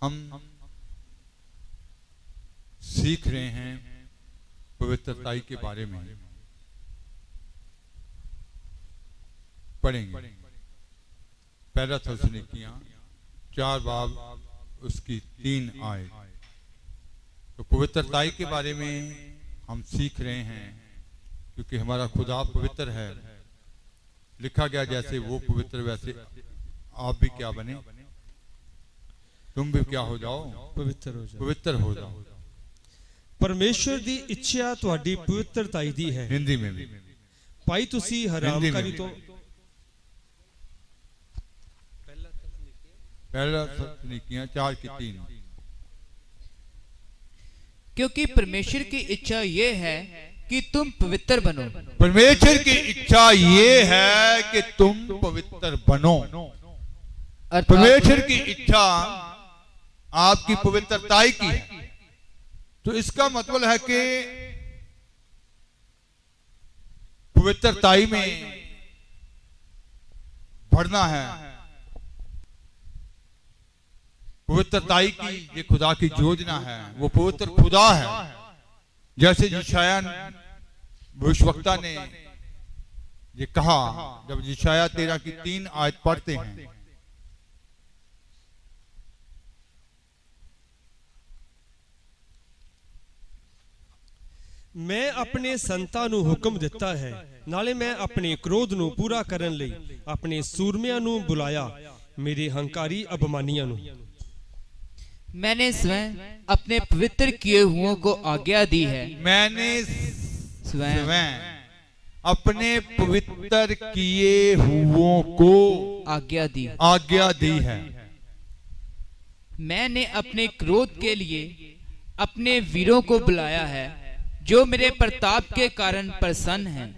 हम सीख रहे हैं पवित्रताई के बारे में। पढ़ेंगे पहला थिस्सलुनीकियां 4 बाब उसकी 3 आयत। तो पवित्रताई के बारे में हम सीख रहे हैं, क्योंकि हमारा खुदा पवित्र है। लिखा गया जैसे वो पवित्र वैसे आप भी क्या बने, तुम भी क्या हो जाओ, पवित्र हो जाओ। पवित्र हो जाओ। परमेश्वर दी इच्छा ਤੁਹਾਡੀ ਪਵਿੱਤਰਤਾਈ ਦੀ ਹੈ। हिंदी में भी ਭਾਈ ਤੁਸੀਂ ਹਰਾਮਕਾਰੀ ਤੋਂ पहला थिस्सलुनीकियां 4 की 3। क्योंकि परमेश्वर की इच्छा ये है कि तुम पवित्र बनो। परमेश्वर की इच्छा ये है कि तुम पवित्र बनो। परमेश्वर की इच्छा आपकी पवित्रताई की है। तो इसका मतलब है कि पवित्रताई में बढ़ना है। पवित्रताई की ये खुदा की योजना है। वो पवित्र खुदा है। जैसे यशायाह भविष्यवक्ता ने ये कहा, जब यशायाह 13 की 3 आयत पढ़ते हैं, मैं अपने संतां ਨੂੰ ਹੁਕਮ ਦਿੱਤਾ ਹੈ, ਨਾਲੇ ਮੈਂ ਆਪਣੇ ਕ੍ਰੋਧ ਨੂੰ ਪੂਰਾ ਕਰਨ ਲਈ ਆਪਣੇ ਸੂਰਮਿਆਂ ਨੂੰ ਬੁਲਾਇਆ, ਮੇਰੇ ਹੰਕਾਰੀ ਅਭਿਮਾਨੀਆਂ ਨੂੰ। मैंने स्वयं अपने पवित्र किए हुओं को आज्ञा दी है। मैंने स्वयं अपने पवित्र किए हुओं को आज्ञा दी है। मैंने अपने क्रोध के लिए अपने वीरों को बुलाया है, जो मेरे प्रताप के कारण प्रसन्न हैं।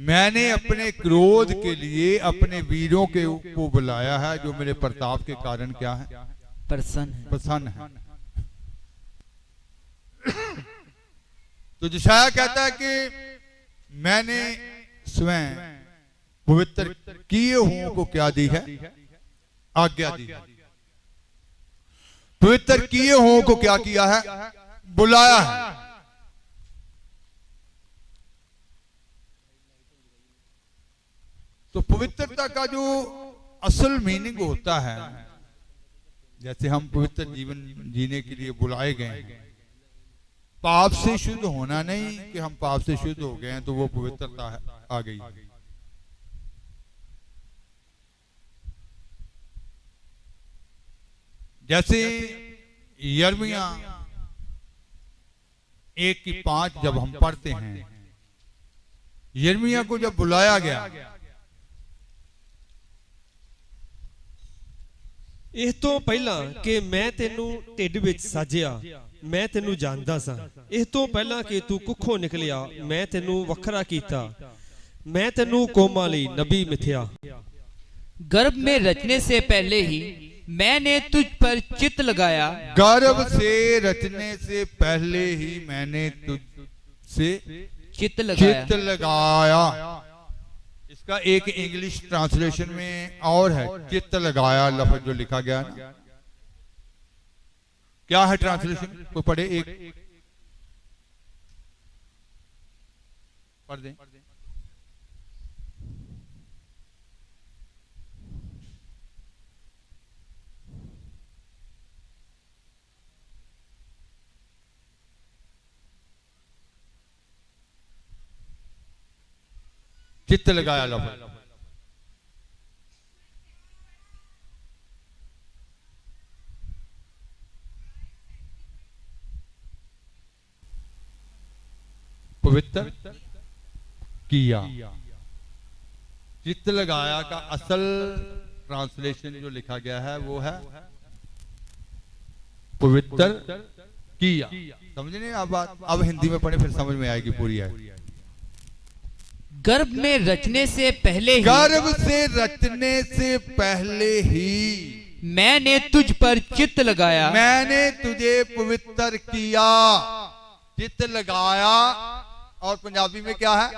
मैंने अपने क्रोध के लिए अपने वीरों को बुलाया है, जो मेरे प्रताप के कारण क्या है, प्रसन्न है। तो यशायाह कहता है कि मैंने स्वयं पवित्र किए हुओं को क्या दी है, आज्ञा दी है। पवित्र किए हुओं को क्या किया है, बुलाया है। तो पवित्रता का जो असल मीनिंग होता है, जैसे हम पवित्र जीवन जीने के लिए बुलाए गए हैं, पाप से शुद्ध होना नहीं कि हम पाप से शुद्ध हो गए हैं तो वो पवित्रता आ गई। जैसे यिर्मयाह 1 की 5 जब हम पढ़ते हैं, यिर्मयाह को जब बुलाया गया, ਇਸ ਤੋਂ ਪਹਿਲਾਂ ਕਿ ਮੈਂ ਤੈਨੂੰ ਢਿੱਡ ਵਿੱਚ ਸਾਜਿਆ, ਮੈਂ ਤੈਨੂੰ ਜਾਣਦਾ ਸਾਂ। ਇਸ ਤੋਂ ਪਹਿਲਾਂ ਕਿ ਤੂੰ ਕੁੱਖੋਂ ਨਿਕਲਿਆ, ਮੈਂ ਤੈਨੂੰ ਵੱਖਰਾ ਕੀਤਾ, मैं तेनू कौमां लई नबी मिथ्या। गर्भ में रचने से पहले ही मैंने तुझ पर चित्त लगाया। गर्भ से रचने से पहले ही मैंने तुझ से चित्त लगाया। इसका एक इंग्लिश ट्रांसलेशन में और है, चित्त लगाया लफ्ज जो लिखा गया ना, क्या है ट्रांसलेशन? कोई पढ़े, एक पढ़ दें। चित्त लगाया लफ्ज। पवित्र किया। चित्त लगाया का असल ट्रांसलेशन जो लिखा गया है वो है पवित्र किया। समझ नहीं आप बात? अब हिंदी में पढ़े फिर समझ में आएगी, पूरी आएगी। गर्भ में रचने से पहले ही, गर्भ से रचने से पहले ही मैंने तुझ पर चित्त लगाया। मैंने तुझे पवित्र किया। चित्त लगाया और पंजाबी में क्या है?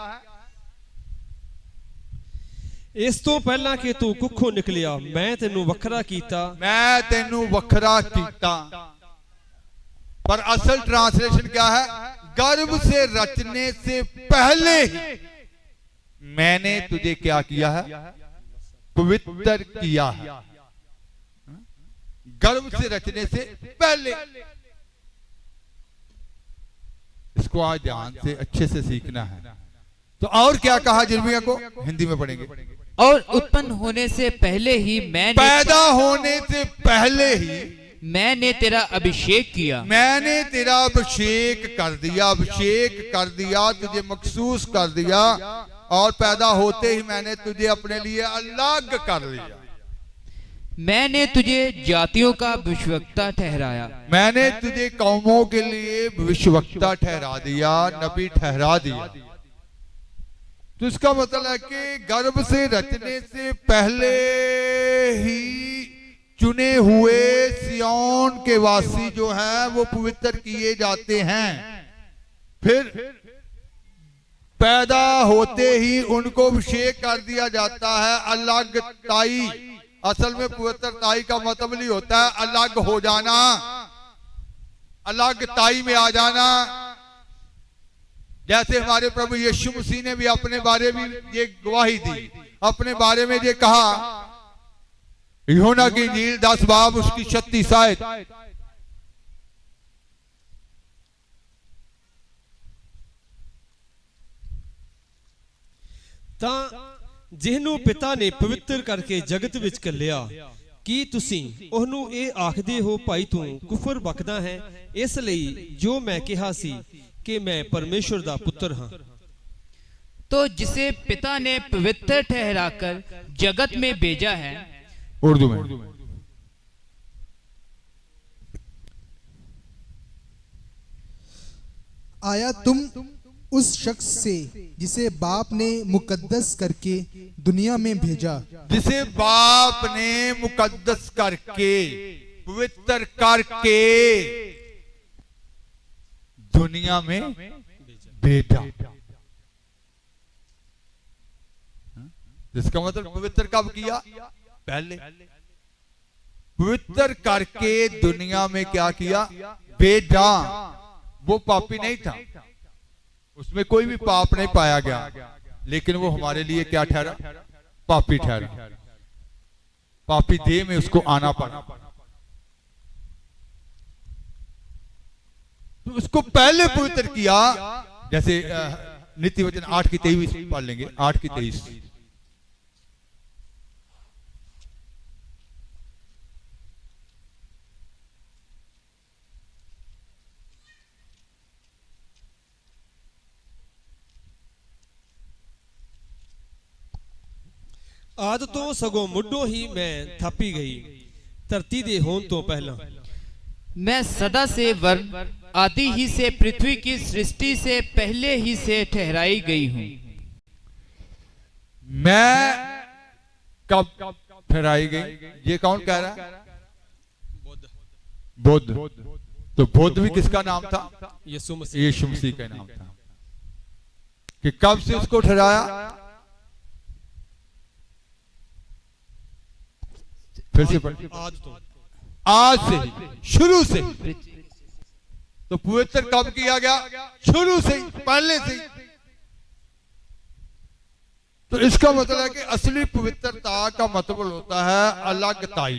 ਇਸ ਤੋਂ ਪਹਿਲਾਂ ਕਿ ਤੂੰ ਕੁੱਖੋਂ ਨਿਕਲਿਆ ਮੈਂ ਤੈਨੂੰ ਵੱਖਰਾ ਕੀਤਾ। मैं तेनू वखरा कीता। पर असल ट्रांसलेशन क्या है? गर्भ से रचने से पहले ही मैंने तुझे क्या किया है? पवित्र किया है। गर्भ से रचने से पहले। इसको आज ध्यान से अच्छे से सीखना है। तो और क्या कहा यिर्मयाह को? हिंदी में पढ़ेंगे। और उत्पन्न होने से पहले ही पैदा होने से पहले ही मैंने तेरा अभिषेक किया। मैंने तेरा अभिषेक कर दिया। अभिषेक कर दिया, तुझे मखसूस कर दिया। और पैदा होते ही मैंने तुझे अपने लिए अलग कर लिया। मैंने तुझे जातियों का भविष्यवक्ता ठहराया। मैंने तुझे कौमों के लिए भविष्यवक्ता ठहरा दिया, नबी ठहरा दिया। तो इसका मतलब है कि गर्भ से रचने से पहले ही चुने हुए सियोन के वासी जो हैं वो पवित्र किए जाते हैं। फिर पैदा होते ही उनको अभिषेक कर दिया जाता है, अलग ताई। असल में पवित्रताई का मतलब नहीं होता है अलग हो जाना, अलग ताई में आ जाना। जैसे हमारे प्रभु यीशु मसीह ने भी अपने बारे में ये गवाही दी, अपने बारे में ये कहा, यूहन्ना की इंजील 10 बाब उसकी 36 आयत। ਤਾਂ ਜਿਹਨੂੰ ਪਿਤਾ ਨੇ ਪਵਿੱਤਰ ਕਰਕੇ ਜਗਤ ਵਿੱਚ ਘੱਲਿਆ, ਕੀ ਤੁਸੀਂ ਉਹਨੂੰ ਇਹ ਆਖਦੇ ਹੋ ਭਾਈ ਤੂੰ ਕੁਫਰ ਬਕਦਾ ਹੈ? ਇਸ ਲਈ ਜੋ ਮੈਂ ਕਿਹਾ ਸੀ कि मैं परमेश्वर दा पुत्र हाँ। तो जिसे पिता ने पवित्र ठहराकर जगत में भेजा है। उर्दू में आया तुम उस शख्स से जिसे बाप ने मुकद्दस करके दुनिया में भेजा। जिसे बाप ने मुकद्दस करके पवित्र करके दुनिया में भेजा। जिसका मतलब पवित्र कब किया? पहले। पवित्र करके दुनिया में क्या किया? भेजा। वो पापी नहीं था, उसमें कोई भी पाप नहीं पाया गया, लेकिन वो हमारे लिए क्या ठहरा? पापी ठहरा। पापी देह में उसको आना पड़ा। तो उसको पहले पवित्र किया। जैसे नीति वचन 8 की 23 पढ़ लेंगे। 8 की 23। ਆਦ ਤੋਂ ਸਗੋਂ ਮੁੱਢੋਂ ਹੀ ਮੈਂ ਥਾਪੀ ਗਈ, ਧਰਤੀ ਦੇ ਹੋਣ ਤੋਂ ਪਹਿਲਾਂ। मैं सदा से वर्ण आदि ही से पृथ्वी की सृष्टि से पहले ही से ठहराई गई हूं। मैं कब ठहराई गई? ये कौन कह रहा है? बुद्ध। तो बुद्ध भी किसका नाम था? यीशु मसीह। यीशु मसीह का नाम था। कि कब से उसको ठहराया? फिर से पढ़। आज से ही, शुरू से। तो पवित्र कब किया गया? शुरू से, पहले से। तो इसका मतलब है कि असली पवित्रता का मतलब होता है अलगताई।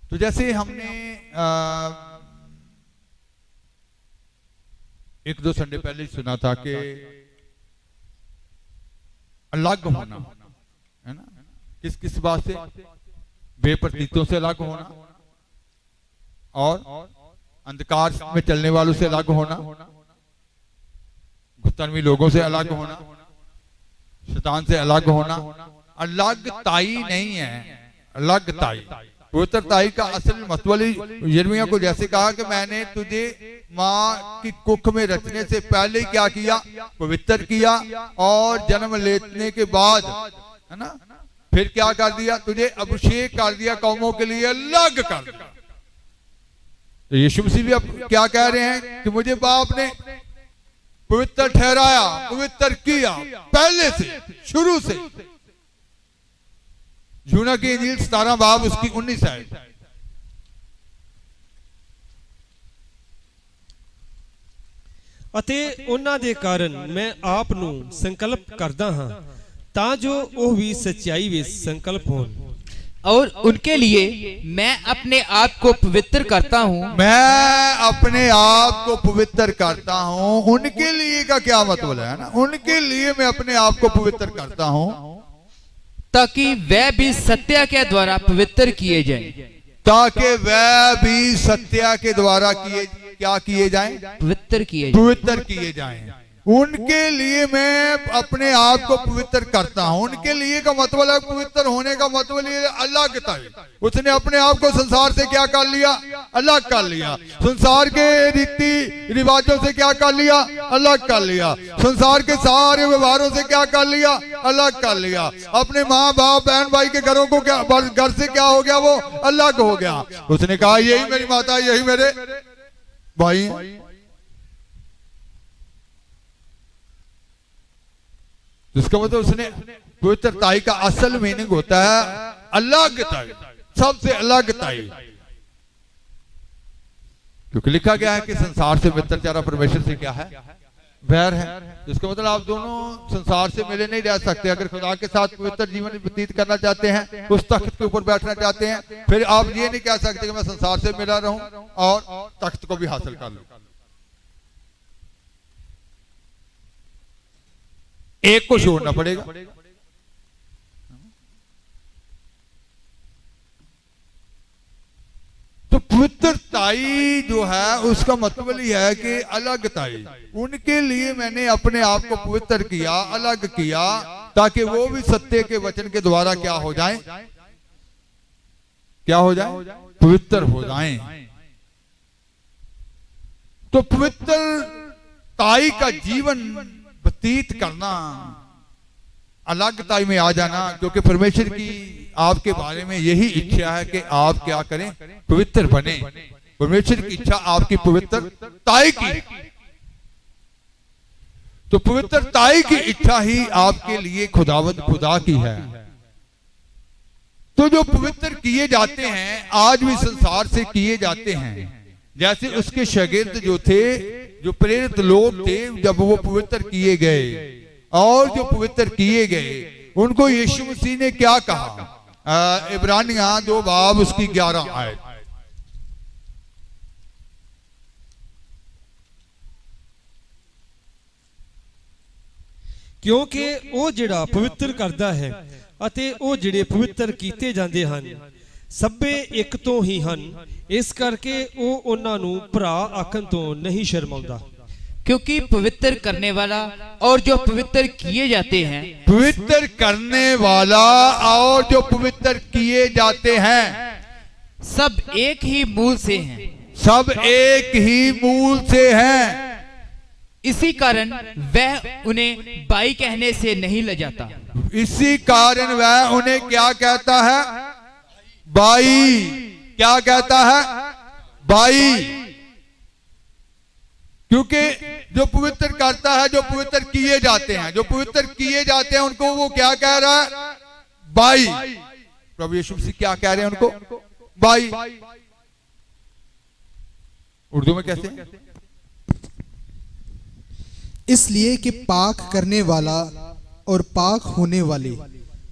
तो जैसे हमने 1-2 संडे पहले ही सुना था कि अलग होना है ना। किस किस बात से? बेप्रतीतों से अलग होना और अंधकार में चलने वालों से अलग होना, गुप्तनवी लोगों से अलग होना, शैतान से अलग होना। अलग ताई नहीं है, अलग ताई। पवित्रताई का असल मतलब यिर्मयाह को जैसे कहा कि मैंने तुझे माँ की कुख में रचने से पहले क्या किया? पवित्र किया। और जन्म लेने के बाद है ना, फिर क्या कर दिया? तुझे अभिषेक कर दिया, कौमों के लिए अलग कर दिया। तो यीशु मसीह भी अब क्या कह रहे हैं कि मुझे बाप ने पवित्र ठहराया, पवित्र किया, पहले से, शुरू से। यूहन्ना की इंजील 17 बाब उसकी 19 आयत। ਅਤੇ ਉਹਨਾਂ ਦੇ ਕਾਰਨ ਮੈਂ ਆਪ ਨੂੰ ਸੰਕਲਪ ਕਰਦਾ ਹਾਂ ਤਾਂ ਜੋ ਉਹ ਵੀ ਸੱਚਾਈ ਵਿੱਚ ਸੰਕਲਪ ਹੋਣ। और उनके लिए मैं अपने आप को पवित्र करता हूँ। मैं अपने आप को पवित्र करता हूँ। उनके लिए का क्या मतलब है ना, उनके लिए मैं अपने आप को पवित्र करता हूँ ताकि वह भी सत्य के द्वारा पवित्र किए जाएं। ताकि वह भी सत्य के द्वारा क्या किए जाएं? पवित्र किए पवित्र किए जाएं। उनके लिए मैं अपने आप को पवित्र करता हूं। उनके लिए का मतलब है, पवित्र होने का मतलब ये अलग था। उसने अपने आप को संसार से क्या कर लिया? अलग कर लिया। संसार के रीति रिवाजों से क्या कर लिया? अलग कर लिया। संसार के सारे व्यवहारों से क्या कर लिया? अलग कर लिया। अपने माँ बाप बहन भाई के घरों को क्या, घर से क्या हो गया? वो अलग हो गया। उसने कहा यही मेरी माता, यही मेरे भाई। जिसका मतलब उसने पवित्रताई का असल मीनिंग होता है अलगताई, सबसे अलगताई। क्योंकि लिखा गया है कि संसार से मित्रचारा परमेश्वर से क्या है? वैर है। जिसका मतलब आप दोनों संसार से मिले नहीं रह सकते। अगर खुदा के साथ पवित्र जीवन व्यतीत करना चाहते हैं, उस तख्त के ऊपर बैठना चाहते हैं, फिर आप ये नहीं कह सकते कि मैं संसार से मिला रहूं और तख्त को भी हासिल कर लूं। एक को छोड़ना पड़ेगा। तो पवित्रताई जो है उसका मतलब यह है कि अलगताई। उनके लिए मैंने अपने आप को पवित्र किया, अलग किया, ताकि वो भी सत्य के वचन के द्वारा क्या हो जाएं? क्या हो जाएं? पवित्र हो जाएं। तो पवित्रताई का जीवन व्यतीत करना, अलगताई में आ जाना, क्योंकि परमेश्वर की आपके बारे में यही इच्छा है कि आप क्या करें? पवित्र बने। परमेश्वर की इच्छा आपकी पवित्रताई की। तो पवित्रताई की इच्छा ही आपके लिए खुदावंद खुदा की है। तो जो पवित्र किए जाते हैं आज भी संसार से किए जाते हैं। जैसे उसके शागिर्द जो थे, जो प्रेरित लोग थे, जब वो पवित्र किए गए और जो पवित्र किए गए उनको यीशु मसीह ने क्या कहा? इब्रानियां 2 बाब उसकी 11 आयत। ਕਿਉਂਕਿ ਉਹ ਜਿਹੜਾ ਪਵਿੱਤਰ ਕਰਦਾ ਹੈ ਅਤੇ ਉਹ ਜਿਹੜੇ ਪਵਿੱਤਰ ਕੀਤੇ ਜਾਂਦੇ ਹਨ ਸਭੇ ਇੱਕ ਤੋਂ ਹੀ ਹਨ। ਇਸ ਕਰਕੇ ਉਹ ਉਹਨਾਂ ਨੂੰ ਭਰਾ ਆਖਣ ਤੋਂ ਨਹੀਂ ਸ਼ਰਮਾਉਂਦਾ। क्योंकि पवित्र करने वाला और जो पवित्र किए जाते हैं, पवित्र करने वाला और जो पवित्र किए जाते हैं सब एक ही मूल से हैं। सब एक ही मूल से हैं। इसी कारण वह उन्हें भाई कहने से नहीं लजाता। इसी कारण वह उन्हें क्या कहता है? भाई। क्या कहता है? भाई। क्योंकि जो पवित्र करता है, जो पवित्र किए जाते हैं, जो पवित्र किए जाते हैं उनको वो क्या कह रहा है? भाई। प्रभु यीशु मसीह क्या कह रहे हैं उनको? भाई। उर्दू में कैसे? इसलिए कि पाक करने वाला और पाक होने वाले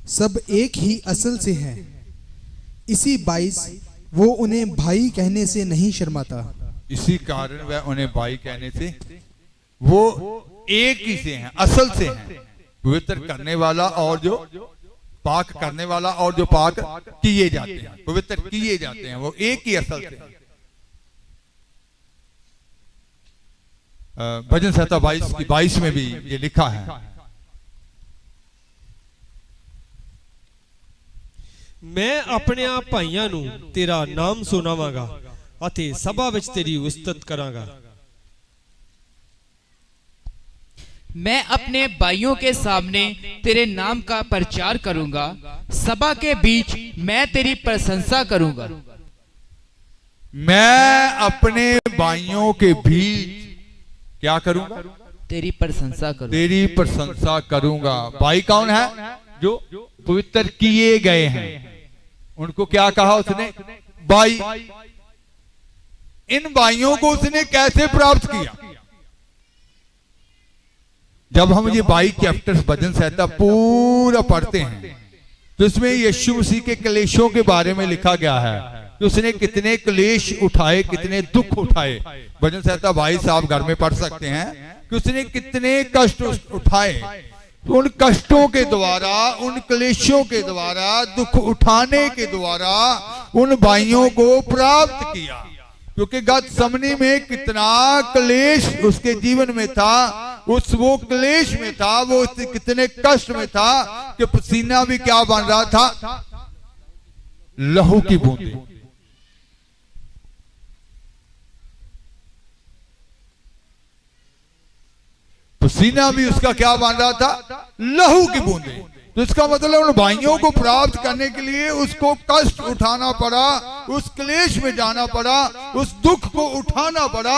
सब एक ही असल से हैं। इसी बाइस वो उन्हें भाई कहने से नहीं शर्माता। इसी कारण वह उन्हें भाई कहने से, वो एक ही से हैं, असल से हैं। पवित्र करने वाला और जो पाक करने वाला और जो पाक किए जाते हैं, पवित्र किए जाते हैं, वो एक ही असल से हैं। भजन संहिता 22 की 22 में भी ये लिखा है। मैं अपने भाइयों ਨੂੰ तेरा नाम सुनावांगा ਅਤੇ ਸਭਾ ਵਿੱਚ ਤੇਰੀ ਉਸਤਤ ਕਰਾਂਗਾ। मैं अपने भाइयों के सामने तेरे नाम का प्रचार करूंगा, सभा के बीच मैं तेरी प्रशंसा करूंगा। मैं अपने भाइयों के बीच क्या करूंगा? तेरी प्रशंसा करूं। तेरी प्रशंसा करूंगा। भाई कौन है? जो पवित्र किए गए हैं। उनको क्या कहा उसने? भाई। इन भाइयों को उसने कैसे प्राप्त किया? जब हम ये भाई चैप्टर्स भजन संहिता पूरा पढ़ते हैं तो इसमें यीशु मसीह के क्लेशों के बारे में लिखा गया है कि उसने कितने क्लेश उठाए, कितने दुख उठाए। भजन संहिता भाई साहब घर में पढ़ सकते हैं कि उसने कितने कष्ट उठाए। उन कष्टों के द्वारा, उन क्लेशों के द्वारा, दुख उठाने के द्वारा उन भाइयों को प्राप्त किया। क्योंकि गतसमनी में कितना क्लेश उसके जीवन में था, वो क्लेश में था, वो कितने कष्ट में था कि पसीना भी क्या बन रहा था? लहू की बूंदें। पसीना भी उसका क्या बन रहा था? लहू की बूंदें। तो इसका मतलब उन भाइयों को प्राप्त करने के लिए उसको कष्ट उठाना पड़ा, उस क्लेश में जाना पड़ा, उस दुख को उठाना पड़ा।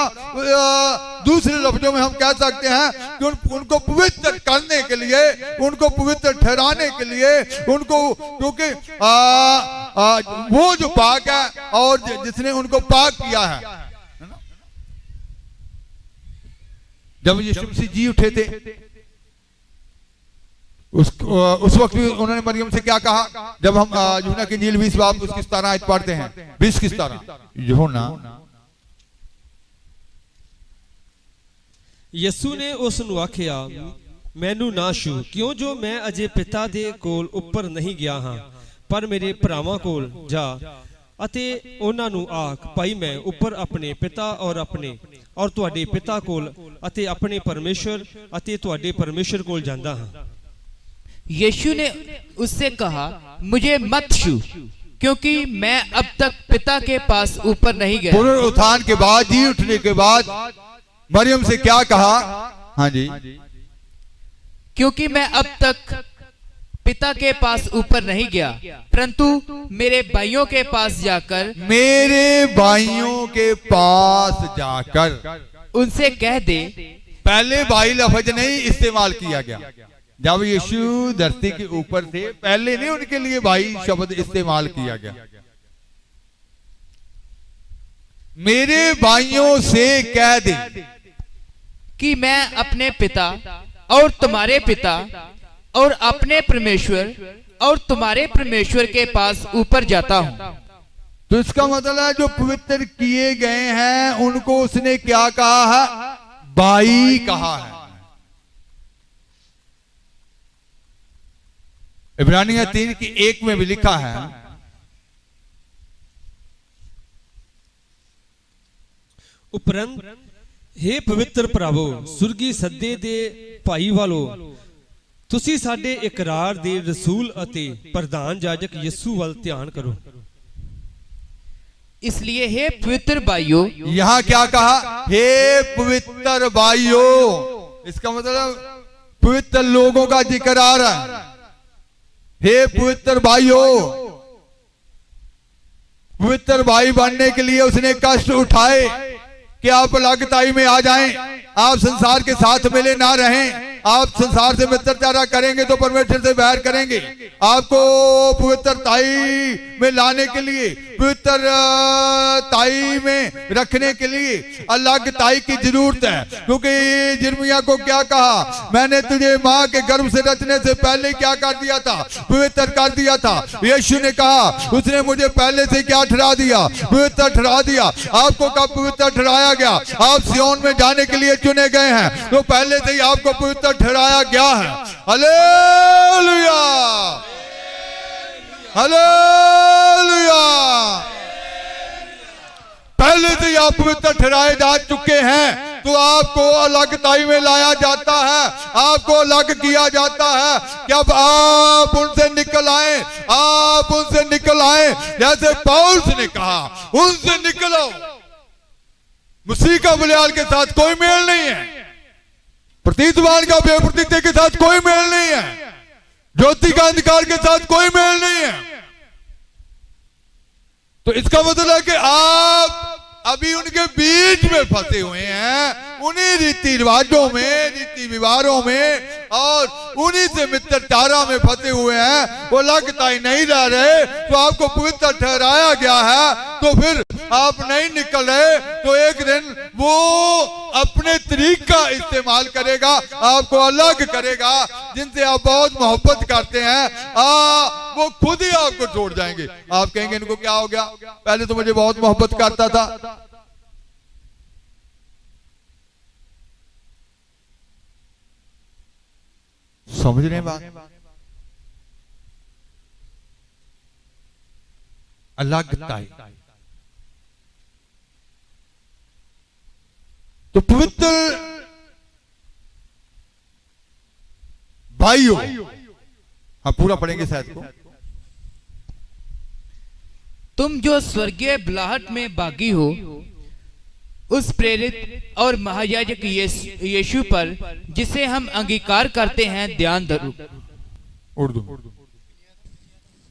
दूसरे लफ्जों में हम कह सकते हैं कि उनको पवित्र करने के लिए, उनको पवित्र ठहराने के लिए, उनको, क्योंकि वो जो पाक है और जिसने उनको पाक किया है। जब यीशु मसीह जी उठे थे उस वक्त भी उन्होंने मरियम से क्या कहा? जब हम यूहन्ना की इंजील 20 बाब उसकी 17 आयत पढ़ते हैं, 20 की 17, यूहन्ना। ਯਿਸੂ ਨੇ ਉਸ ਨੂੰ ਆਖਿਆ, ਮੈਨੂੰ ਨਾ ਛੂ, ਕਿਉਂ ਜੋ ਮੈਂ ਅਜੇ ਪਿਤਾ ਦੇ ਕੋਲ ਉੱਪਰ ਨਹੀਂ ਗਿਆ ਹਾਂ, ਪਰ ਮੇਰੇ ਭਰਾਵਾਂ ਕੋਲ ਜਾ ਅਤੇ ਉਹਨਾਂ ਨੂੰ ਆਖ, ਭਾਈ ਮੈਂ ਉੱਪਰ ਆਪਣੇ ਪਿਤਾ ਔਰ ਤੁਹਾਡੇ ਪਿਤਾ ਕੋਲ ਅਤੇ ਆਪਣੇ ਪਰਮੇਸ਼ਰ ਅਤੇ ਤੁਹਾਡੇ ਪਰਮੇਸ਼ਰ ਕੋਲ ਜਾਂਦਾ ਹਾਂ। यीशु ने उससे कहा, मुझे मत छू, क्योंकि मैं अब तक पिता के पास ऊपर नहीं गया। पुनरुत्थान के बाद, जी उठने के बाद मरियम से क्या कहा? हाँ जी, क्योंकि मैं अब तक पिता के पास ऊपर नहीं गया, परंतु मेरे भाइयों के पास जाकर, मेरे भाइयों के पास जाकर उनसे कह दे। पहले भाई लफ्ज नहीं इस्तेमाल किया गया। जब यीशु धरती के ऊपर थे पहले नहीं उनके लिए भाई शब्द इस्तेमाल किया गया। मेरे भाइयों से कह दे कि मैं अपने पिता और तुम्हारे पिता और अपने परमेश्वर और तुम्हारे परमेश्वर के पास ऊपर जाता हूं। तो इसका मतलब है जो पवित्र किए गए हैं उनको उसने क्या कहा है? भाई कहा है। इब्रानियों 3:1 में भी लिखा है, ਉਪਰੰਤ हे ਪਵਿੱਤਰ ਭਰਾਵੋ, ਸੁਰਗੀ ਸੱਦੇ ਦੇ ਭਾਈ ਵਾਲੋ, ਤੁਸੀਂ ਸਾਡੇ ਇਕਰਾਰ ਦੇ ਰਸੂਲ ਅਤੇ ਪ੍ਰਧਾਨ ਜਾਜਕ ਯਿਸੂ ਵੱਲ ਧਿਆਨ ਕਰੋ। इसलिए हे पवित्र भाइयों, यहां क्या कहा? हे पवित्र भाइयों। इसका मतलब पवित्र लोगों का जिक्र आ रहा है। हे पवित्र भाइयों, पवित्र भाई बनने के लिए उसने कष्ट उठाए कि आप अलगताई में आ जाएं, आप संसार के साथ मिले ना रहें। आप संसार से मित्रता करेंगे तो परमेश्वर से बैर करेंगे। आपको पवित्रताई में लाने के लिए, पवित्रताई में रखने के लिए अलगताई की जरूरत है। क्योंकि यिर्मयाह को क्या कहा? मैंने तुझे मां के गर्भ से रचने से पहले क्या कर दिया था? पवित्र कर दिया था। यीशु ने कहा उसने मुझे पहले से क्या ठहरा दिया? पवित्र ठहरा दिया। आपको कब पवित्र ठहराया गया? आप सियोन में जाने के लिए चुने गए हैं तो पहले से ही आपको पवित्र ठहराया गया है। Hallelujah, hallelujah. पहले से ही आप पवित्र ठहराए जा चुके हैं तो आपको अलगताई में लाया जाता है, आपको अलग किया जाता है कि अब आप उनसे निकल आए, आप उनसे निकल आए। जैसे पौलुस ने कहा उनसे निकलो। मसीह का बलियाल के साथ कोई मेल नहीं है, प्रतीतवान का बेप्रतीत के साथ कोई मेल नहीं है, ज्योति का अंधकार के साथ कोई मेल नहीं है। तो इसका मतलब है कि आप अभी उनके बीच में फंसे हुए हैं, उन्हीं रीति रिवाजों में, रीति व्यवहारों में और उन्हीं से मित्रचारा में फंसे हुए हैं, वो लगता ही नहीं रह रहे, तो आपको पवित्र ठहराया गया है, तो फिर आप नहीं निकल रहे, तो एक दिन वो अपने तरीका इस्तेमाल करेगा, आपको अलग करेगा। जिनसे आप बहुत मोहब्बत करते हैं वो खुद ही आपको छोड़ जाएंगे। आप कहेंगे इनको क्या हो गया, पहले तो मुझे बहुत मोहब्बत करता था। समझ रहे हैं बात? अलगता है। तो पवित्र भाइयों, हम पूरा पढ़ेंगे शायद को। तुम जो स्वर्गीय बुलाहट में बागी हो, उस प्रेरित और महायाजक यीशु पर जिसे हम अंगीकार करते हैं ध्यान धरो। उर्दू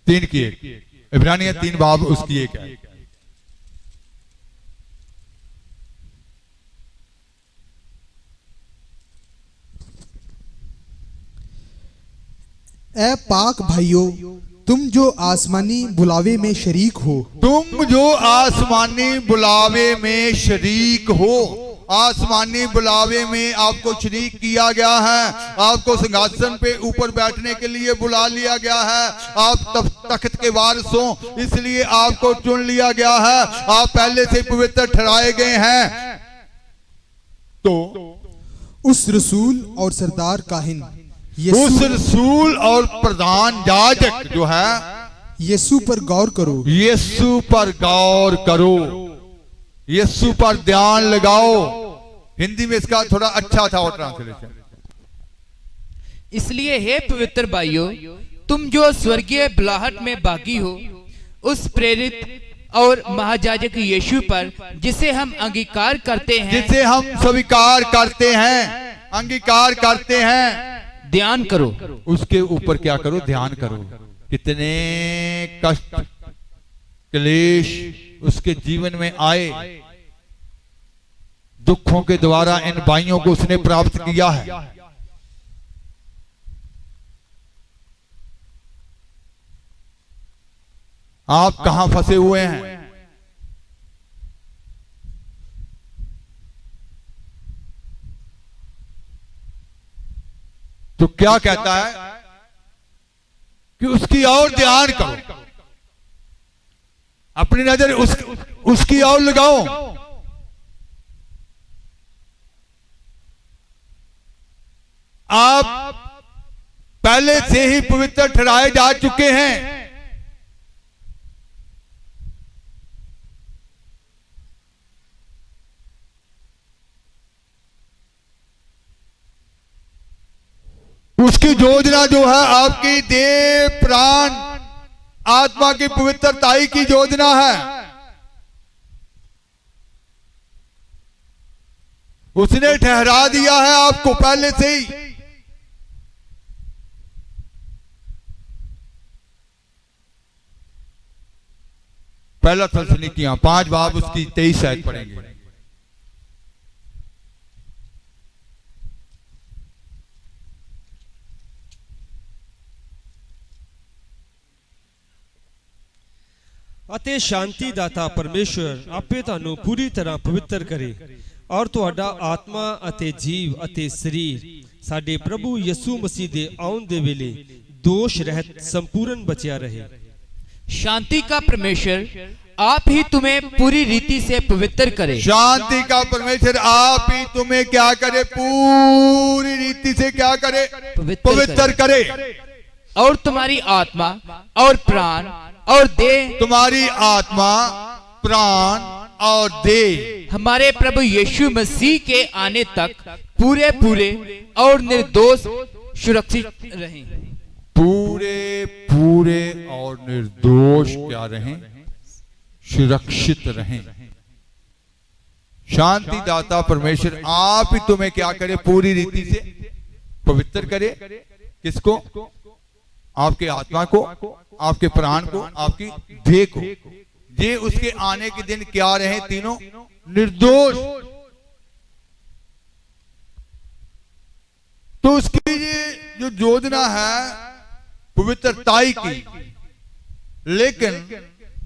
3 की 1, इब्रानिया 3 बाब उसकी 1 है। ए पाक भाइयों, तुम जो आसमानी बुलावे में शरीक हो, तुम जो आसमानी बुलावे में शरीक हो, आसमानी बुलावे में आपको शरीक किया गया है, आपको सिंहासन पे ऊपर बैठने के लिए बुला लिया गया है, आप तख्त के वारिस हो इसलिए आपको चुन लिया गया है, आप पहले से पवित्र ठहराए गए हैं। तो उस रसूल और सरदार काहिन उस रसूल और प्रधान याजक जो है यीशु पर गौर करो, यीशु पर गौर करो, यीशु पर ध्यान लगाओ। हिंदी में इसका थोड़ा अच्छा था और ट्रांसलेशन। इसलिए हे पवित्र भाइयों, तुम जो स्वर्गीय बुलाहट में बागी हो, उस प्रेरित और महायाजक यीशु पर जिसे हम अंगीकार करते हैं, जिसे हम स्वीकार करते हैं, अंगीकार करते हैं, ध्यान करो। उसके ऊपर क्या करो, ध्यान करो। कितने कष्ट क्लेश उसके जीवन में आए, दुखों के द्वारा इन भाइयों को उसने प्राप्त किया है। आप कहां फंसे हुए हैं? तो क्या कहता है कि उसकी और ध्यान करो, अपनी नजर उसकी और लगाओ। आप पहले से ही पवित्र ठहराए जा चुके हैं। उसकी योजना जो है आपकी देह प्राण आत्मा की पवित्रताई की योजना है। उसने ठहरा दिया है आपको पहले से ही। पहला थिस्सलुनीकियों 5 बाब उसकी 23 आयत पढ़ेंगे। ਅਤੇ ਸ਼ਾਂਤੀ ਦਾਤਾ ਪਰਮੇਸ਼ਵਰ ਆਪੇ ਤੁਹਾਨੂੰ ਪੂਰੀ ਤਰ੍ਹਾਂ ਪਵਿੱਤਰ ਕਰੇ ਔਰ ਤੁਹਾਡਾ ਆਤਮਾ ਅਤੇ ਜੀਵ ਅਤੇ ਸਰੀਰ ਸਾਡੇ ਪ੍ਰਭੂ ਯਿਸੂ ਮਸੀਹ ਦੇ ਆਉਣ ਦੇ ਵੇਲੇ ਦੋਸ਼ ਰਹਿਤ ਸੰਪੂਰਨ ਬਚਿਆ ਰਹੇ। शांति का परमेश्वर आप ही तुम्हें पूरी रीति से पवित्र करे। शांति का परमेश्वर आप ही तुम्हें क्या करे, पूरी रीति से क्या करे, पवित्र करे। और तुम्हारी आत्मा और प्राण और देह, तुम्हारी आत्मा प्राण और देह हमारे प्रभु यीशु मसीह के आने तक पूरे पूरे और निर्दोष सुरक्षित रहें। पूरे पूरे और निर्दोष क्या रहें, सुरक्षित रहें। शांति दाता परमेश्वर आप ही तुम्हें क्या करे, पूरी रीति से पवित्र करे। किसको? आपके आत्मा को, आपके प्राण को, आपकी देह को। ये उसके आने के दिन क्या रहे, तीनों निर्दोष। तो उसकी ये जो योजना है पवित्रताई की, लेकिन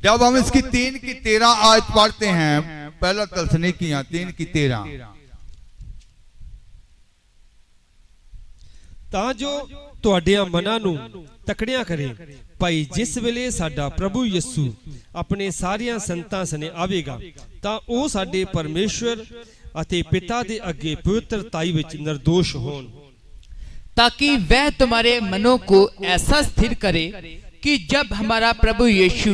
जब हम इसकी 3 की 13 आयत पढ़ते हैं, पहला थिस्सलुनीकियों 3 की 13, ਤਾਂ ਜੋ ਤੁਹਾਡਿਆਂ ਮਨਾਂ ਨੂੰ ਤਕੜਿਆਂ ਕਰੇ, ਭਾਈ ਜਿਸ ਵੇਲੇ ਸਾਡਾ ਪ੍ਰਭੂ ਯਿਸੂ ਆਪਣੇ ਸਾਰਿਆਂ ਸੰਤਾਂ ਸਨੇ ਆਵੇਗਾ ਤਾਂ ਉਹ ਸਾਡੇ ਪਰਮੇਸ਼ਵਰ ਅਤੇ ਪਿਤਾ ਦੇ ਅੱਗੇ ਪਵਿੱਤਰਤਾਈ ਵਿੱਚ ਨਿਰਦੋਸ਼ ਹੋਣ, ताकि वह तुम्हारे मनों को ऐसा स्थिर करे कि जब हमारा प्रभु यीशु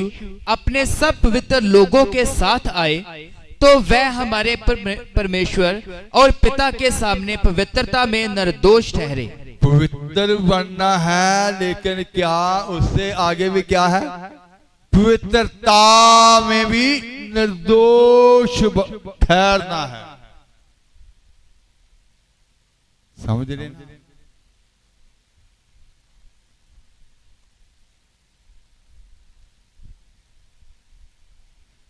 अपने सब पवित्र लोगों के साथ आए तो वह हमारे परमेश्वर और पिता के सामने पवित्रता में निर्दोष ठहरे। पवित्र बनना है, लेकिन क्या उससे आगे भी क्या है? पवित्रता में भी निर्दोष ठहरना है। समझ रहे हैं?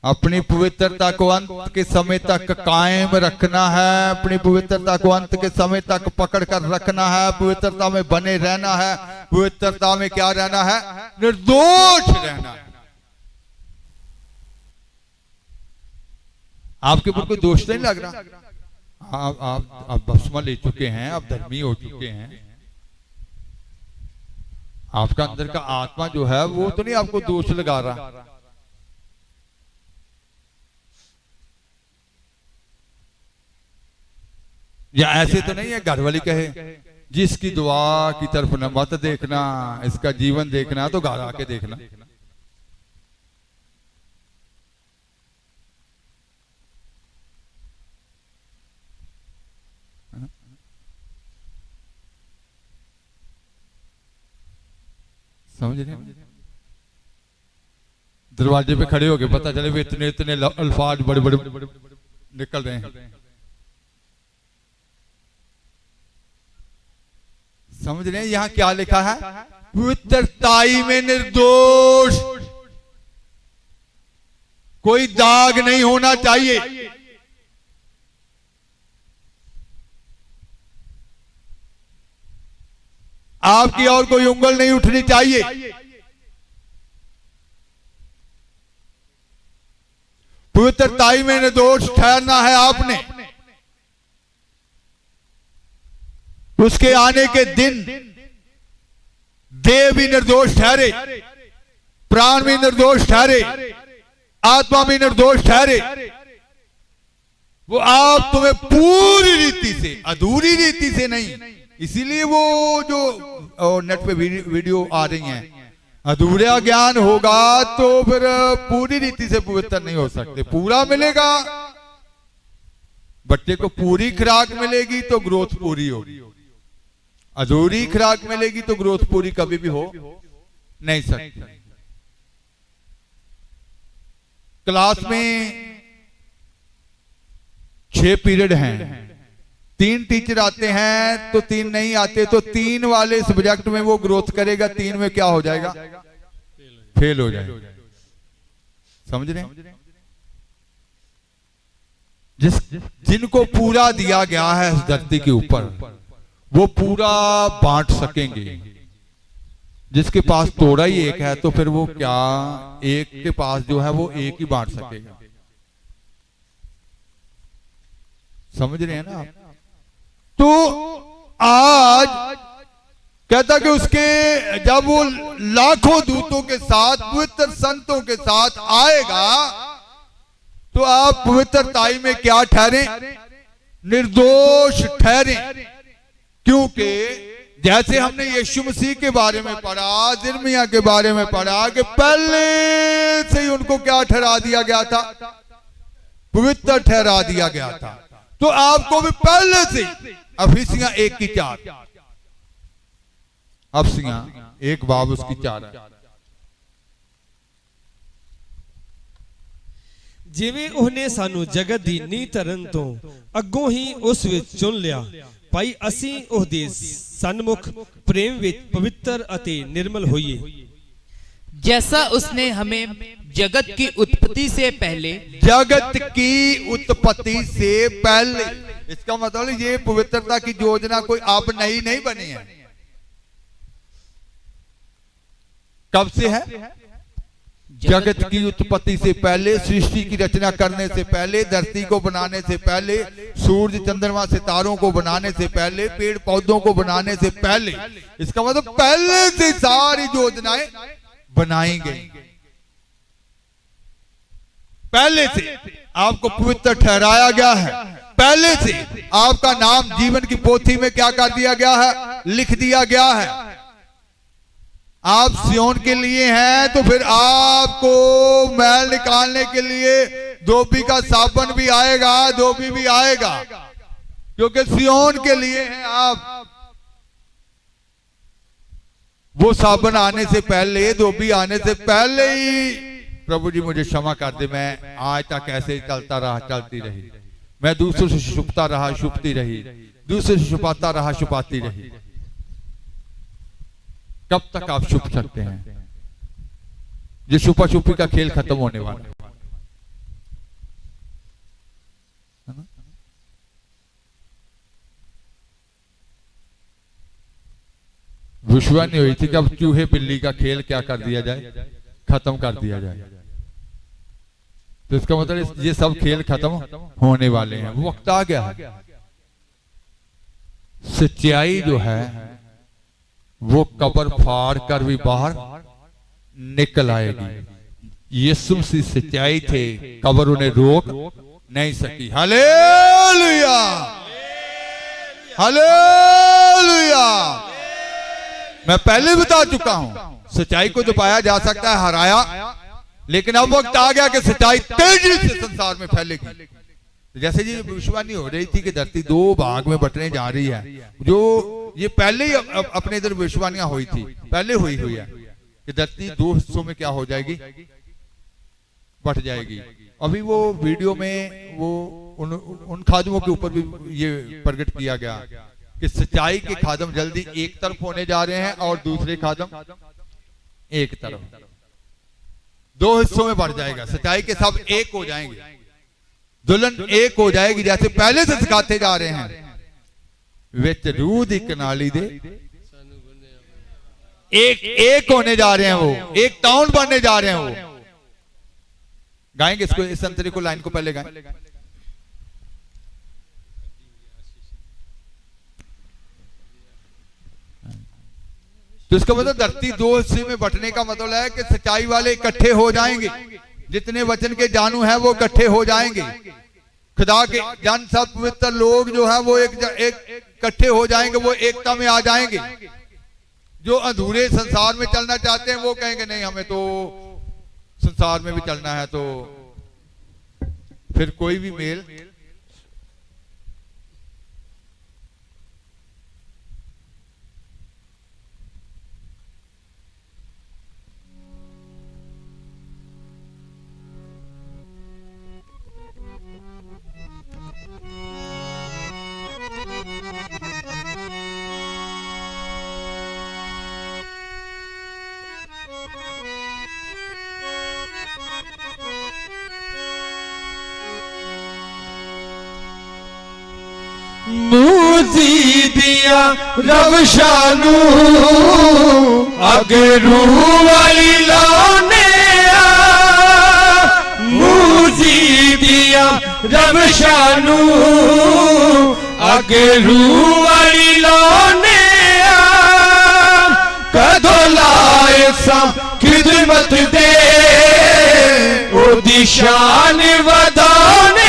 अपनी पवित्रता को अंत के समय तक कायम रखना है, अपनी पवित्रता को अंत के समय तक पकड़ कर रखना है, पवित्रता में बने रहना है, पवित्रता में क्या रहना है? निर्दोष रहना है। आपके ऊपर कोई दोष नहीं लग रहा, आप बपतिस्मा ले चुके हैं, आप धर्मी हो चुके हैं, आपका अंदर का आत्मा जो है वो तो नहीं आपको दोष लगा रहा। या ऐसे तो नहीं है घर वाली कहे जिसकी दुआ की तरफ न मत देखना, इसका जीवन देखना तो घर आके देखना। समझ रहे हैं? दरवाजे पे खड़े होके पता चले वे इतने इतने अल्फाज बड़े बड़े निकल रहे हैं। समझ रहे हैं? यहां क्या लिखा है? पवित्रताई में निर्दोष, कोई दाग नहीं होना चाहिए। आपकी और कोई उंगल नहीं उठनी चाहिए। पवित्रताई में निर्दोष ठहरना है आपने। उसके आने के दिन देह भी निर्दोष ठहरे, प्राण भी निर्दोष ठहरे, आत्मा भी निर्दोष ठहरे। वो आप तुम्हें पूरी रीति से, अधूरी रीति से नहीं। इसीलिए वो जो नेट पे वीडियो आ रही हैं, अधूरा ज्ञान होगा तो फिर पूरी रीति से पवित्र नहीं हो सकते। पूरा मिलेगा, बच्चे को पूरी खुराक मिलेगी तो ग्रोथ पूरी होगी। अधूरी खुराक मिलेगी तो ग्रोथ पूरी कभी भी हो नहीं सकती। क्लास में 6 पीरियड हैं, 3 टीचर आते हैं तो 3 नहीं आते, तो 3 वाले सब्जेक्ट में वो ग्रोथ करेगा, 3 में क्या हो जाएगा? फेल हो जाएगा। समझ रहे हैं? जिनको पूरा दिया गया है इस धरती के ऊपर वो पूरा बांट सकेंगे। जिसके पास थोड़ा ही एक है तो फिर वो क्या एक के पास जो है वो एक ही बांट सकेगा। समझ रहे हैं ना आप? तो आज कहता कि उसके जब वो लाखों दूतों के साथ पवित्र संतों के साथ आएगा तो आप पवित्रताई में क्या ठहरे? निर्दोष ठहरे। क्योंकि जैसे हमने यीशु मसीह के बारे में पढ़ा, यिर्मयाह के बारे में पढ़ा कि पहले से ही उनको क्या ठहरा दिया गया था? पवित्र ठहरा दिया गया था। तो आपको भी पहले से अफिसियां 1 की 4, अफिसियां 1 बाब उसकी 4 है। ਜਿਵੇਂ ਉਹਨੇ ਸਾਨੂੰ ਜਗਤ ਦੀ ਨੀਂਹ ਧਰਨ ਤੋਂ ਅੱਗੋਂ ਹੀ ਉਸ ਵਿੱਚ ਚੁਣ ਲਿਆ, ਭਾਈ ਅਸੀਂ ਉਹਦੇ ਸਨਮੁਖ ਪ੍ਰੇਮ ਵਿੱਚ ਪਵਿੱਤਰ ਅਤੇ ਨਿਰਮਲ ਹੋਈਏ। जैसा उसने हमें जगत की उत्पत्ति से पहले इसका मतलब ये पवित्रता की योजना कोई अब नई नहीं बनी है, कब से है? जगत की उत्पत्ति से पहले, सृष्टि की रचना करने से पहले, धरती को बनाने से पहले, सूर्य चंद्रमा सितारों को बनाने से पहले, पेड़ पौधों को बनाने से पहले, इसका मतलब पहले से सारी योजनाएं बनाई गई। पहले से आपको पवित्र ठहराया गया है, पहले से आपका नाम जीवन की पोथी में क्या कर दिया गया है? लिख दिया गया है। आप सियोन के लिए हैं तो फिर आपको मैल निकालने के लिए धोबी का साबुन भी आएगा, धोबी भी आएगा, क्योंकि सियोन के लिए हैं आप। वो साबुन आने से पहले, धोबी आने से पहले ही, प्रभु जी मुझे क्षमा कर दे, मैं आज तक ऐसे ही चलता रहा, चलती रही, मैं दूसरों से छुपता रहा, छुपती रही, दूसरों से छुपाता रहा, छुपाती रही। कब तक आप छुप सकते हैं? ये छुपा छुपी का खेल खत्म होने वाला है ना? भविष्यवाणी हुई थी कि अब चूहे बिल्ली का खेल क्या कर दिया जाए? खत्म कर दिया जाए। तो इसका मतलब ये सब खेल खत्म होने वाले हैं, वो वक्त आ गया है। सच्चाई जो है वो कब्र फाड़ कर भी बाहर निकल आएगी। यीशु मसीह सच्चाई थे, कब्र उन्हें रोक नहीं सकी। Hallelujah, hallelujah. मैं पहले बता चुका हूं, सच्चाई को तो पाया जा सकता है, हराया, लेकिन अब वक्त आ गया कि सच्चाई तेजी से संसार में फैलेगी। जैसे जी भविष्यवाणी हो रही थी कि धरती दो भाग में बंटने जा रही है, जो ये पहले ही अपने इधर भविष्यवाणियां हुई थी, पहले हुई है कि धरती दो हिस्सों में क्या हो जाएगी? बट जाएगी। अभी वो वीडियो में वो उन खादमों के ऊपर भी ये प्रकट किया गया कि सच्चाई के खादम जल्दी एक तरफ होने जा रहे हैं और दूसरे खादम एक तरफ, दो हिस्सों में बढ़ जाएगा। सच्चाई के सब एक हो जाएंगे, दुल्हन एक हो जाएगी, जैसे पहले से सिखाते जा रहे हैं। विच रूह दी कनाली दे एक होने जा रहे हैं, वो एक टाउन बनने जा रहे हैं। वो गाएंगे इसको, इस अंतरे को, लाइन को पहले गाएं। तो इसका मतलब धरती दो हिस्से में बंटने का मतलब है कि सच्चाई वाले इकट्ठे हो जाएंगे, जितने वचन के जानू हैं वो इकट्ठे हो जाएंगे। खुदा के जन सब पवित्र लोग जो हैं वो एक इकट्ठे हो जाएंगे, वो एकता में आ जाएंगे। जो अधूरे संसार में चलना चाहते हैं वो कहेंगे नहीं, हमें तो संसार में भी चलना है, तो फिर कोई भी मेल मूजी दिया रवशानू अगरू वाली लाने मूजी दिया रवशानू अगरू वाली लाने कदो लाए सा खिदमत दे ओदी शान वधाने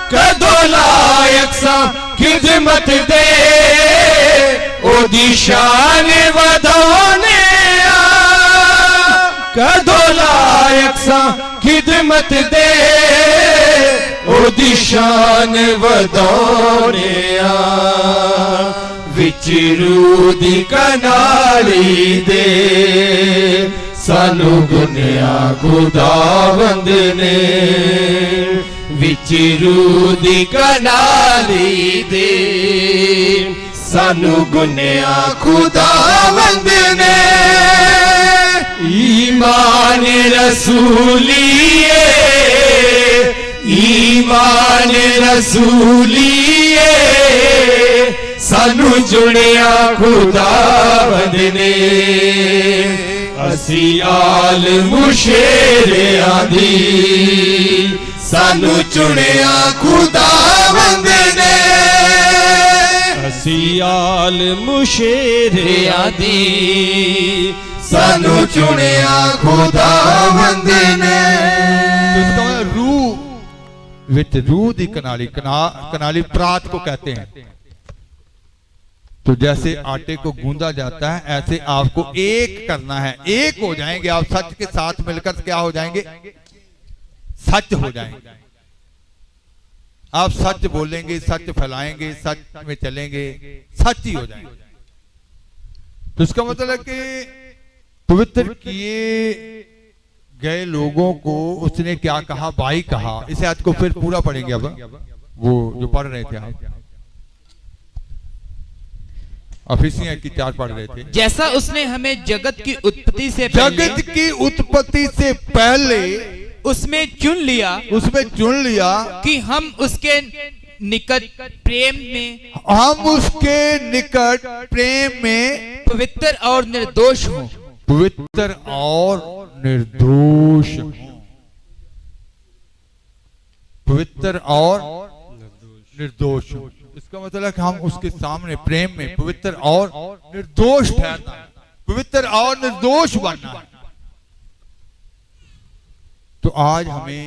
कदो लायक सा खिदमत दे ओदी शान वधाने कदो लायक सा खिदमत दे ओदी शान वधाने विच रूह दी कनाली दे सानू गुनिया खुदावंद ने विच रूह दी कनाली दे सानू गुनिया खुदावंद ने ईमान रसूलिए ईमान रसूलीए सानू चुनिया खुदावंद ने असी आलम शेरियां दी सानू चुनिया खुदावंद ने असी आलम शेरियां दी सानू चुनिया खुदावंद ने रूह विच रूह दी कनाली कनाली परात को कहते हैं। तो जैसे आटे को गूंदा जाता है ऐसे आपको एक करना है, एक हो जाएंगे आप सच के साथ मिलकर क्या हो जाएंगे, सच हो जाएंगे। आप सच बोलेंगे, सच फैलाएंगे, सच में चलेंगे, सच ही हो जाएंगे। तो इसका मतलब है कि पवित्र किए गए लोगों को उसने क्या कहा, भाई कहा। इस आयत को फिर पूरा पढ़ेंगे अब, वो जो पढ़ रहे थे आप अफिसियां की 4 पढ़ रहे थे। जैसा उसने हमें जगत की उत्पत्ति से पहले उसमें चुन लिया कि हम उसके निकट प्रेम में पवित्र और निर्दोष हो। पवित्र और निर्दोष हो। पवित्र और निर्दोष हो। इसका मतलब है कि हम उसके सामने प्रेम में पवित्र और निर्दोष ठहरना है, पवित्र और निर्दोष बनना है। तो आज हमें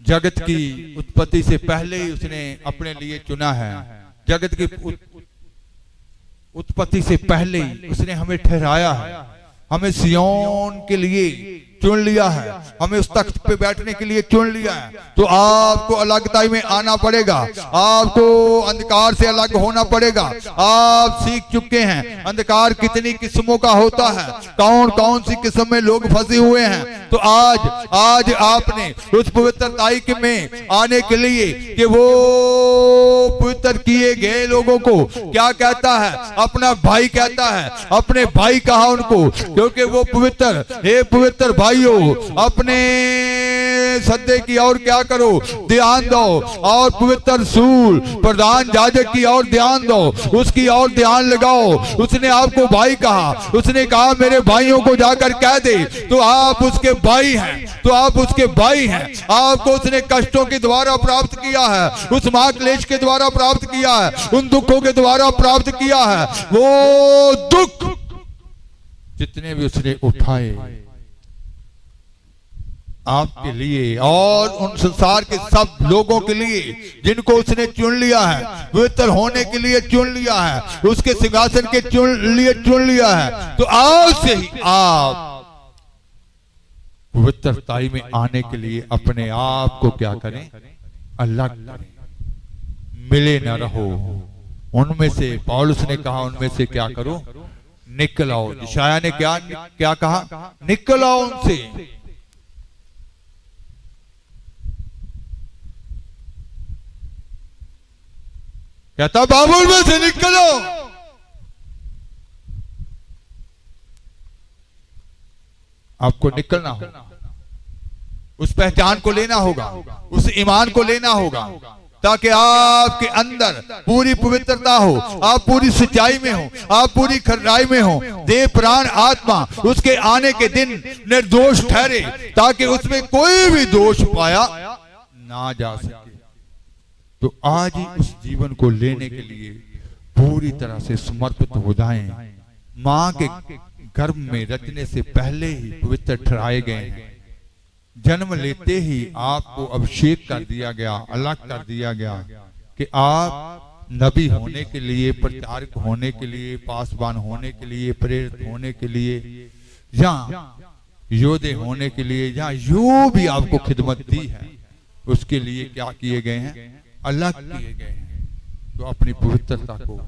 जगत की उत्पत्ति से पहले ही उसने अपने लिए चुना है। जगत की उत्पत्ति से पहले ही उसने हमें ठहराया है, हमें सियोन के लिए चुन लिया है, हमें उस तख्त पे बैठने के लिए चुन लिया है। तो आपको अलगताई में आना पड़ेगा, आपको अंधकार से अलग होना पड़ेगा। आप सीख चुके हैं अंधकार कितनी किस्मों का होता है, कौन कौन सी किस्म में लोग फंसे हुए हैं। तो आज आपने उस पवित्रताई में आने के लिए कि वो पवित्र किए गए लोगों को क्या कहता है, अपना भाई कहता है। अपने भाई कहा उनको, क्योंकि वो पवित्र, हे पवित्र भाइयों अपने सद्दे की और क्या करो, ध्यान दो, और पवित्र सूल प्रधान याजक की और ध्यान दो, उसकी और ध्यान लगाओ। उसने आपको भाई कहा, उसने कहा मेरे भाइयों को जाकर कह दे। तो आप उसके भाई हैं, तो आप उसके भाई हैं। आपको उसने कष्टों के द्वारा प्राप्त किया है, उस महाक्लेश के द्वारा प्राप्त किया है, उन दुखों के द्वारा प्राप्त किया है। वो दुख जितने भी उसने उठाए आपके लिए और उन संसार के सब लोगों के लिए जिनको उसने चुन लिया है, पवित्र होने के लिए चुन लिया है, उसके सिंहासन के चुन लिया है। तो आज से ही आप पवित्रताई में आने के लिए अपने आप को क्या करें, अलग करें, मिले न रहो उनमें से। पौलुस ने कहा उनमें से क्या करो, निकल आओ। यशायाह ने क्या कहा, निकल आओ उनसे। कहता बाबुल में से निकलो। आपको निकलना होगा, उस पहचान को लेना होगा, उस ईमान को लेना होगा, ताकि आपके अंदर पूरी पवित्रता हो, आप पूरी सच्चाई में हो, आप पूरी खराई में हो। देह प्राण आत्मा उसके आने के दिन निर्दोष ठहरे, ताकि उसमें कोई भी दोष पाया ना जा सके। तो आज ही उस जीवन को लेने के लिए पूरी तरह से समर्पित हो जाएं। मां के गर्भ में रचने से पहले ही पवित्र ठहराए गए हैं। जन्म लेते ही आपको अभिषेक कर दिया गया, अलग कर दिया गया कि आप नबी होने के लिए, प्रचारक होने के लिए, पासवान होने के लिए, प्रेरित होने के लिए, या योद्धे होने के लिए, या जो भी आपको खिदमत दी है उसके लिए क्या किए गए हैं, अलग किए गए हैं। तो अपनी पवित्रता को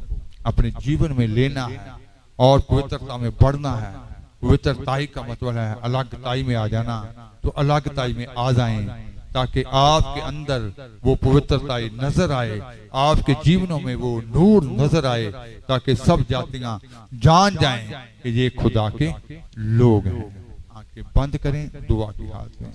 अपने जीवन में लेना है और पवित्रता में बढ़ना है। पवित्रताई का मतलब है अलगताई में आ जाना। तो अलगताई में आ जाएं ताकि आपके अंदर वो पवित्रताई नजर आए, आपके जीवनों में वो नूर नजर आए, ताकि सब जातियां जान जाएं कि ये खुदा के लोग हैं। आंखें बंद करें, दुआ की हालत में।